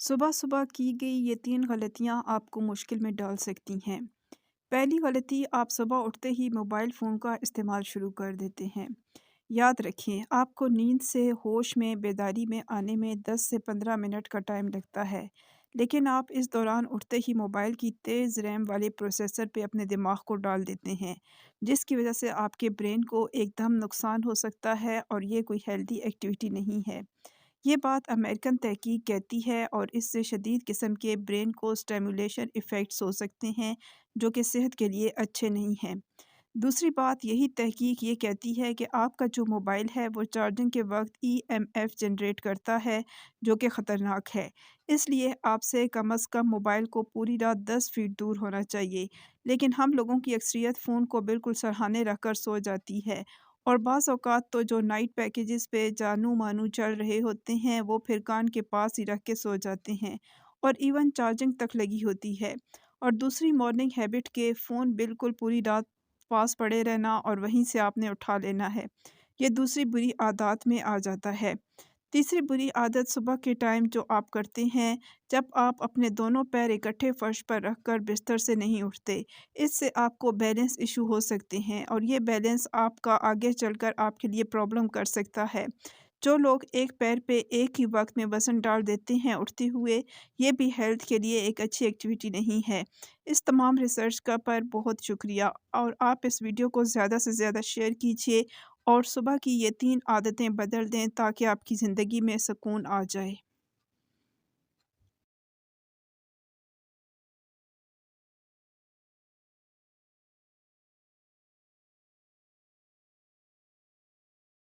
सुबह सुबह की गई ये 3 गलतियां आपको मुश्किल में डाल सकती हैं। पहली गलती, आप सुबह उठते ही मोबाइल फ़ोन का इस्तेमाल शुरू कर देते हैं। याद रखिए, आपको नींद से होश में बेदारी में आने में 10 से 15 मिनट का टाइम लगता है, लेकिन आप इस दौरान उठते ही मोबाइल की तेज़ रैम वाले प्रोसेसर पे अपने दिमाग को डाल देते हैं, जिसकी वजह से आपके ब्रेन को एकदम नुकसान हो सकता है और ये कोई हेल्दी एक्टिविटी नहीं है। ये बात अमेरिकन तहकीक कहती है और इससे शदीद किस्म के ब्रेन को स्टिमुलेशन इफ़ेक्ट्स हो सकते हैं, जो कि सेहत के लिए अच्छे नहीं हैं। दूसरी बात, यही तहकीक ये कहती है कि आपका जो मोबाइल है वो चार्जिंग के वक्त ईएमएफ जनरेट करता है, जो कि ख़तरनाक है। इसलिए आपसे कम अज़ कम मोबाइल को पूरी रात 10 फीट दूर होना चाहिए। लेकिन हम लोगों की अक्सरियत फ़ोन को बिल्कुल सरहाने रख कर सो जाती है, और बाज़ औक़ात तो जो नाइट पैकेजेस पे जानू-मानू चल रहे होते हैं, वो फिर कान के पास ही रख के सो जाते हैं, और इवन चार्जिंग तक लगी होती है। और दूसरी मॉर्निंग हैबिट के फ़ोन बिल्कुल पूरी रात पास पड़े रहना और वहीं से आपने उठा लेना है। ये दूसरी बुरी आदत में आ जाता है। तीसरी बुरी आदत, सुबह के टाइम जो आप करते हैं, जब आप अपने दोनों पैर इकट्ठे फर्श पर रखकर बिस्तर से नहीं उठते। इससे आपको बैलेंस इशू हो सकते हैं और ये बैलेंस आपका आगे चलकर आपके लिए प्रॉब्लम कर सकता है। जो लोग एक पैर पे एक ही वक्त में वज़न डाल देते हैं उठते हुए, ये भी हेल्थ के लिए एक अच्छी एक्टिविटी नहीं है। इस तमाम रिसर्च का पर बहुत शुक्रिया, और आप इस वीडियो को ज़्यादा से ज़्यादा शेयर कीजिए और सुबह की ये 3 आदतें बदल दें ताकि आपकी ज़िंदगी में सुकून आ जाए।